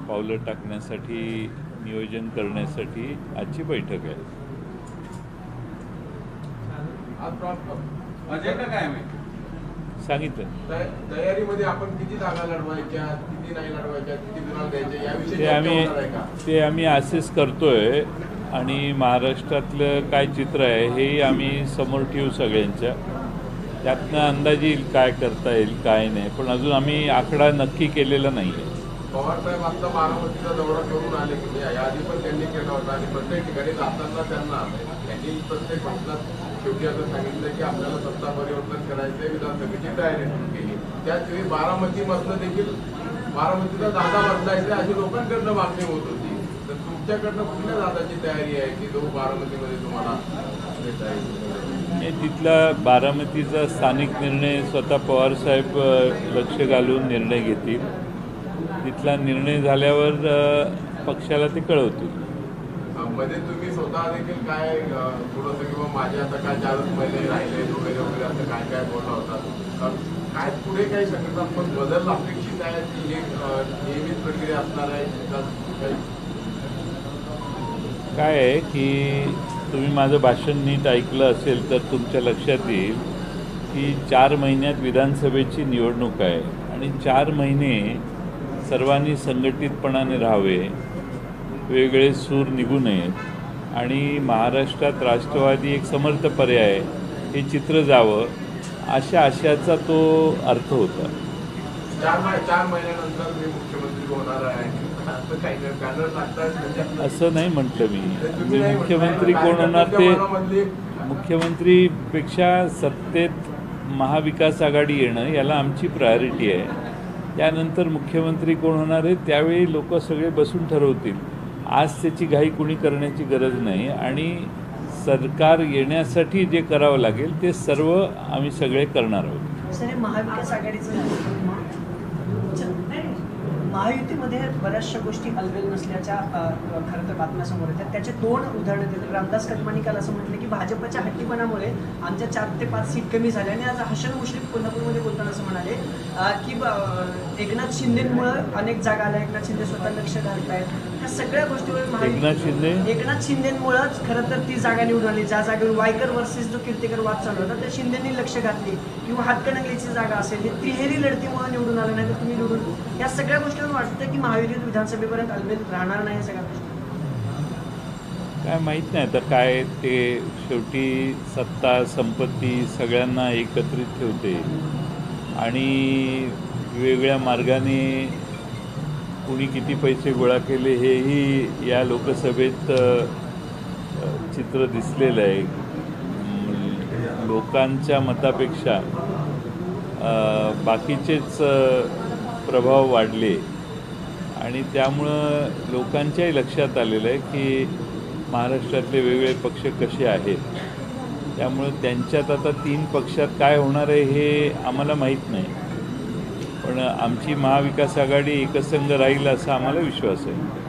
पावलं टाकण्यासाठी नियोजन करण्यासाठी आजची बैठक आहे. अजेंडा काय आहे? सांगितलं तयारीमध्ये आपण किती जागा लढवायच्या, किती नाही लढवायच्या, किती गुन्हा द्यायचे याविषयी ते आम्ही असेस करतोय आणि महाराष्ट्रातलं काय चित्र आहे हेही आम्ही समोर ठेवू सगळ्यांच्या. त्यातनं अंदाज येईल काय करता येईल काय नाही, पण अजून आम्ही आकडा नक्की केलेला नाही आहे. पवारसाहेब आता बारामतीचा दौरा करून आले की याआधी पण त्यांनी केला होता आणि प्रत्येक ठिकाणी जाताना त्यांनी प्रत्येक भाषणात शेवटी असं सांगितलं की आपल्याला सत्ता परिवर्तन करायचं विधानसभेची तयारी सुरू केली. त्याचवेळी बारामतीमधनं देखील बारामतीचा दादा बदलायचा अशी लोकांकडनं मागणी होत होती. तर तुमच्याकडनं कुठल्या दादाची तयारी आहे की जो बारामतीमध्ये तुम्हाला तिथला बारामतीचा स्थानिक निर्णय स्वतः पवारसाहेब लक्ष घालून निर्णय घेतील. तिथला निर्णय झाल्यावर पक्षाला ते कळवतील. मध्ये तुम्ही स्वतः देखील काय थोडंसं किंवा माझे आता काय 4 महिने राहिले वगैरे वगैरे असं काय काय बोलला होता. काय पुढे काही संघटनात्मक बदल अपेक्षित आहे की हे नियमित प्रक्रिया असणार आहे? काय आहे की तुम्ही माझं भाषण नीट ऐकलं असेल तर तुमच्या लक्षात येईल की 4 महिन्यात विधानसभेची निवडणूक आहे आणि 4 महिने सर्वांनी संघटितपणाने राहावे, वेगळे सूर निघू नयेत आणि महाराष्ट्रात राष्ट्रवादी एक समर्थ पर्याय हे चित्र जावं अशा आशयाचा तो अर्थ होता. 4 महिन्यानंतर मी मुख्यमंत्री होणार आहे असं नाही म्हटलं मी मुख्यमंत्री कोण होणार ते मुख्यमंत्रीपेक्षा सत्तेत महाविकास आघाडी येणं याला आमची प्रायोरिटी आहे. त्यानंतर मुख्यमंत्री कोण होणार आहे त्यावेळी लोक सगळे बसून ठरवतील. आज त्याची घाई कुणी करण्याची गरज नाही आणि सरकार येण्यासाठी जे करावं लागेल ते सर्व आम्ही सगळे करणार आहोत. सर, महाविकास आघाडीचं महायुतीमध्ये बऱ्याचशा गोष्टी अलबेल नसल्याच्या खरं तर बातम्या समोर येतात. त्याचे 2 उदाहरणं दिले. रामदास कदमांनी काल असं म्हटलं की भाजपच्या हट्टीपणामुळे आमच्या 4 ते 5 सीट कमी झाल्या आणि आज हसन मुश्रीफ कोल्हापूरमध्ये बोलताना असं म्हणाले की एकनाथ शिंदेमुळं अनेक जागा आल्या, एकनाथ शिंदे स्वतः लक्ष घालतायत. ह्या सगळ्या गोष्टीवर एकनाथ शिंदेमुळंच खरं तर ती जागा निवडून आली. ज्या जागेवर वायकर वर्सेस जो कीर्तिकर वाद चालू होता त्या शिंदेंनी लक्ष घातली किंवा हातकणंगलेची जागा असेल ही तिहेरी लढतीमुळे निवडून आलं नाही तर तुम्ही निवडून या सगळ्या गोष्टी वाटतं की महायुतीत विधानसभेपर्यंत अलबेल राहणार नाही सगळ्या गोष्टी काय माहीत नाही आता काय ते शेवटी सत्ता संपत्ती सगळ्यांना एकत्रित ठेवते आणि वेगवेगळ्या मार्गाने कुणी किती पैसे गोळा केले हेही या लोकसभेत चित्र दिसलेलं आहे. लोकांच्या मतापेक्षा बाकीचेच प्रभाव वाढले आणि त्यामुळं लोकांच्याही लक्षात आलेलं आहे की महाराष्ट्रातले वेगवेगळे पक्ष कसे आहेत. त्यामुळं त्यांच्यात आता 3 पक्षात काय होणार आहे हे आम्हाला माहीत नाही, पण आमची महाविकास आघाडी एकसंघ राहील असा आम्हाला विश्वास आहे.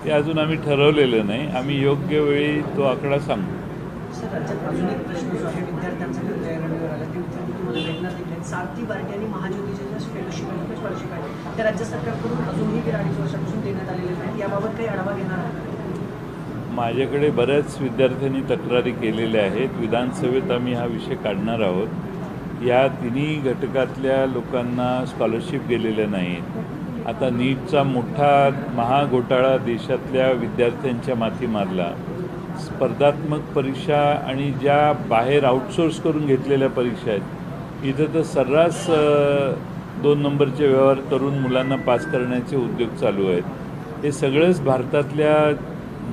ते अजून आम्ही ठरवलेलं नाही. आम्ही योग्य वेळी तो आकडा सांगू. सर, राज्यात अजून एक प्रश्न जो आहे विद्यार्थ्यांचा रणनीतीवर आला ते तुम्हाला भेटणार देखील. सारथी बार्टी आणि महाज्योतीच्या ज्या फेलोशिप आहे स्कॉलरशिप आहे त्या राज्य सरकारकडून अजूनही गेल्या 2.5 वर्षापासून देण्यात आलेल्या नाहीत. याबाबत काही आढावा घेणार आहे? माझ्याकडे बऱ्याच विद्यार्थ्यांनी तक्रारी केलेल्या आहेत. विधानसभेत आम्ही हा विषय काढणार आहोत. या तिन्ही घटकातल्या लोकांना स्कॉलरशिप गेलेल्या नाहीत. आता नीटचा मोठा महाघोटाळा देशातल्या विद्यार्थ्यांच्या माथी मारला. स्पर्धात्मक परीक्षा आणि ज्या बाहेर आउटसोर्स करून घेतलेल्या परीक्षा आहेत इथं तर सर्रास 2 नंबरचे व्यवहार करून मुलांना पास करण्याचे उद्योग चालू आहेत. हे सगळंच भारतातल्या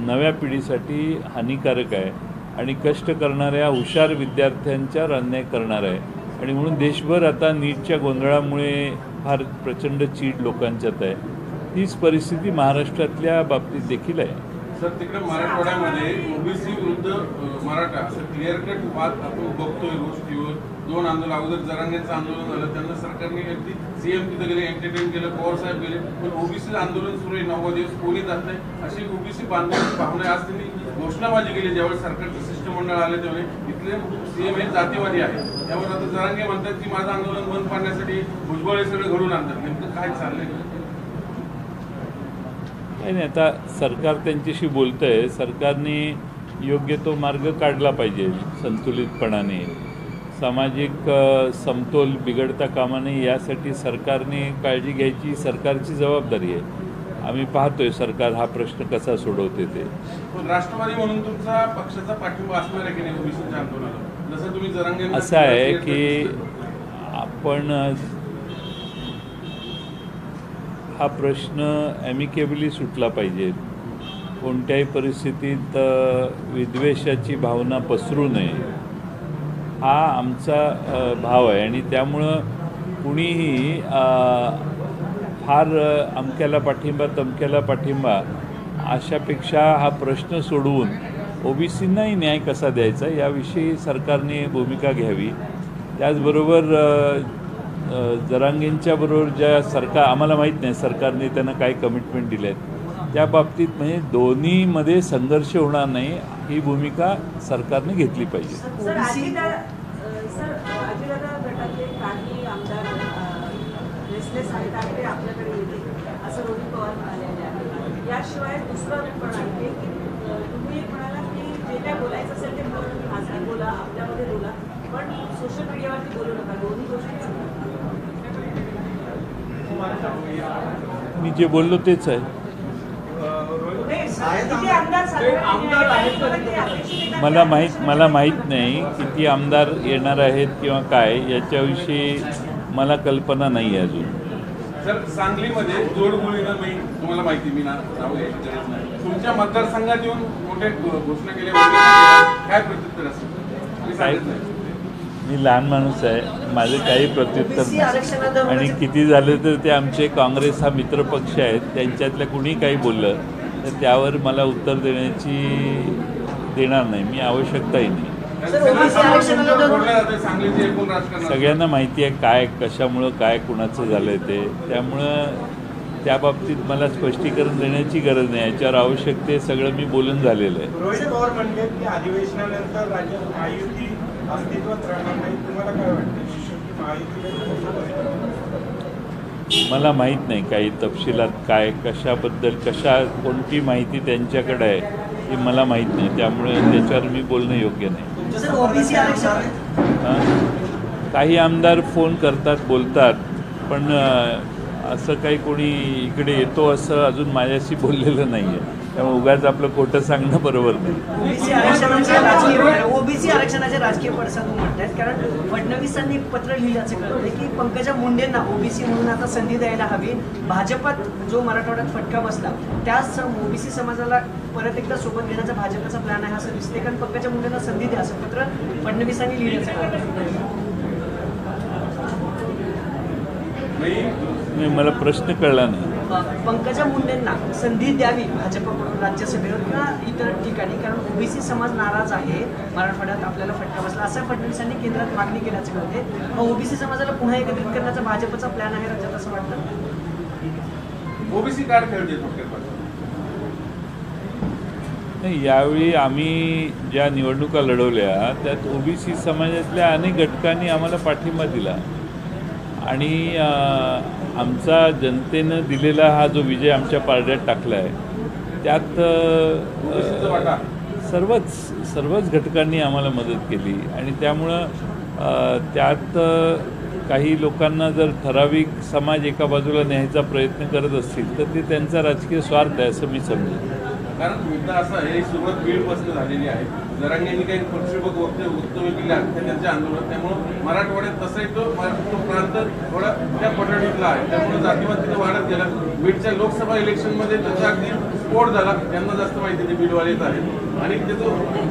नव्या पिढीसाठी हानिकारक आहे आणि कष्ट करणाऱ्या हुशार विद्यार्थ्यांच्यावर अन्याय करणार आहे आणि म्हणून देशभर आता नीटच्या गोंधळामुळे फार प्रचंड चीड लोकांच्यात आहे. तीच परिस्थिती महाराष्ट्रातल्या बाबतीत देखील आहे. सर तिकडे मराठवाड्यामध्ये ओबीसी विरुद्ध मराठा असं क्लिअर कट वाद आपण बघतोय रोज टीव्हीवर. 2 आंदोलन अगोदर जरांगेंचं आंदोलन झालं, त्यांना सरकारने अगदी सीएम तिथे गेले, एंटरटेन केलं, पवार साहेब गेले, पण ओबीसी आंदोलन सुरू आहे, 9 दिवस कोणी जात नाही अशी ओबीसी बांधवांची भावना आहे. आज त्यांनी घोषणाबाजी केली ज्यावेळेस सरकारचं शिष्टमंडळ आले त्यावेळी इथले सीएम हे जातीवादी आहे. त्यामुळे आता जरांगे म्हणतात की माझं आंदोलन बंद पाडण्यासाठी भुजबळ हे सगळं घडून आणतात. नेमकं काय चाललंय? नाही, आता सरकार त्यांच्याशी बोलतंय. सरकारने योग्य तो मार्ग काढला पाहिजे संतुलितपणाने. सामाजिक समतोल बिघडता कामा नये यासाठी सरकारने काळजी घ्यायची सरकारची जबाबदारी आहे. आम्ही पाहतोय सरकार हा प्रश्न कसा सोडवते ते. राष्ट्रवादी म्हणून तुमचा पक्षाचा पाठिंबा असणार आहे की नाही ओबीसीच्या आंदोलनाला? जसं तुम्ही जरांगे असं आहे की आपण हा प्रश्न ॲमिकेबली सुटला पाहिजे. कोणत्याही परिस्थितीत विद्वेषाची भावना पसरू नये हा आमचा भाव आहे. आणि त्यामुळं कुणीही फार अमक्याला पाठिंबा तमक्याला पाठिंबा अशापेक्षा हा प्रश्न सोडवून ओबीसींनाही न्याय कसा द्यायचा याविषयी सरकारने भूमिका घ्यावी. त्याचबरोबर जरांगेंच्या बरोबर ज्या सरकार आम्हाला माहीत नाही सरकारने त्यांना काय कमिटमेंट दिले आहेत त्या बाबतीत म्हणजे दोन्हीमध्ये संघर्ष होणार नाही ही भूमिका सरकारने घेतली पाहिजे. सर अजितदादा गटातले काही आमदार रेसलेस आहेत आणि ते आपल्याकडे येतील असं रोहित पवार म्हणालेले आहे. याशिवाय दुसरं पण आहे की तुम्ही म्हणाला की जे काय बोलायचं असेल ते खासगी बोला, आपल्यामध्ये बोला, पण सोशल मीडियावरती बोलू नका. दोन्ही गोष्टी मी जे बोललो तेच आहे. मला माहीत नाही किती आमदार येणार आहेत किंवा काय याच्याविषयी मला कल्पना नाही आहे अजून. सर सांगलीमध्ये जोडगोळीनं मी तुम्हाला माहिती मी नाव घ्यायची गरज नाही. तुमच्या मतदारसंघात येऊन मोठे घोषणा केल्या काय प्रत्युत्तर असेल? मी लहान माणूस आहे, माझे काही प्रत्युत्तर नाही. आणि किती झालं तर ते आमचे काँग्रेस हा मित्रपक्ष आहेत त्यांच्यातल्या कुणी काही बोललं तर त्यावर मला उत्तर देणार नाही. मी आवश्यकताही नाही. सगळ्यांना माहिती आहे काय कशामुळं काय कुणाचं झालं ते. त्यामुळं त्या बाबतीत मला स्पष्टीकरण देण्याची गरज नाही. याच्यावर आवश्यक ते सगळं मी बोलून झालेलं आहे. रोहित पवार म्हणले की अधिवेशनानंतर राज्यात महायुती अस्तित्वात राहणार नाही. तुम्हाला काय वाटते? मला माहीत नाही काही तपशिलात काय कशाबद्दल कोणती माहिती त्यांच्याकडे आहे ती मला माहीत नाही. त्यामुळे त्याच्यावर मी बोलणं योग्य नाही. काही आमदार फोन करतात बोलतात पण असं काही कोणी इकडे येतो असं अजून माझ्याशी बोललेलं नाही आहे. त्यामुळे उगाच आपलं खोटं सांगणं बरोबर नाही. ओबीसी आरक्षणाचे राजकीय पडसाद म्हणतात कारण फडणवीसांनी एक पत्र लिहिल्याचं कळतंय की पंकजा मुंडेंना ओबीसी म्हणून आता संधी द्यायला हवी. भाजपात जो मराठवाड्यात फटका बसला त्याच ओबीसी समाजाला परत एकदा सोबत घेण्याचा भाजपचा प्लॅन आहे असं दिसते. कारण पंकजा मुंडेंना संधी द्या असं पत्र फडणवीसांनी लिहिल्याचं कळतंय. मला प्रश्न कळला नाही. पंकजा मुंडेंना संधी द्यावी भाजपकडून राज्यसभेवर किंवा इतर ठिकाणी कारण ओबीसी समाज नाराज आहे मराठवाड्यात आपल्याला फटका बसला असं फडणवीसांनी केंद्रात मागणी केल्याचं कळते. मग ओबीसी समाजाला पुन्हा एकत्रित करण्याचा भाजपचा प्लॅन आहे राज्यात असं वाटतं. ओबीसी कार्ड खेळते थोडक्यात. नाही, यावेळी आम्ही ज्या निवडणुका लढवल्या त्यात ओबीसी समाजातल्या अनेक घटकांनी आम्हाला पाठिंबा दिला आणि आमचा जनतेनं दिलेला हा जो विजय आमच्या पारड्यात टाकला आहे त्यात सर्वच घटकांनी आम्हाला मदत केली. आणि त्यामुळं त्यात काही लोकांना जर ठराविक समाज एका बाजूला न्यायचा प्रयत्न करत असतील तर ते त्यांचा राजकीय स्वार्थ आहे असं मी समजेन. कारण मुद्दा असा आहे सुरुवात बीडपासून झालेली आहे. जरांगेंनी काही पक्षप्रमुख वक्तव्य केले आहेत त्यांच्या आंदोलनात. त्यामुळं मराठवाड्यात तसाही तो प्रांत थोडा त्या पटडीतला आहे. त्यामुळे जातीवाद तिथे वाढत गेला. बीडच्या लोकसभा इलेक्शनमध्ये त्याचा अगदी स्फोट झाला. त्यांना जास्त माहिती ते बीडवालेच आहेत आणि त्याचं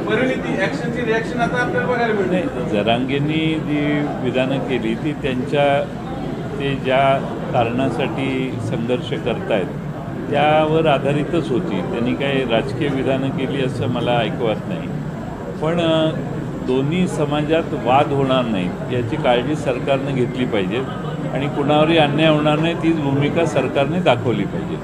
परिणिती ॲक्शनची रिॲक्शन आता आपल्याला बघायला मिळते. जरांगेंनी जी विधानं केली ती ते ज्या कारणासाठी संघर्ष करतायत त्यावर आधारितच होती. त्यांनी काही राजकीय विधानं केली असं मला ऐकवत नाही. पण दोन्ही समाजात वाद होणार नाहीत याची काळजी सरकारनं घेतली पाहिजे आणि कुणावरही अन्याय होणार नाही तीच भूमिका सरकारने दाखवली पाहिजे.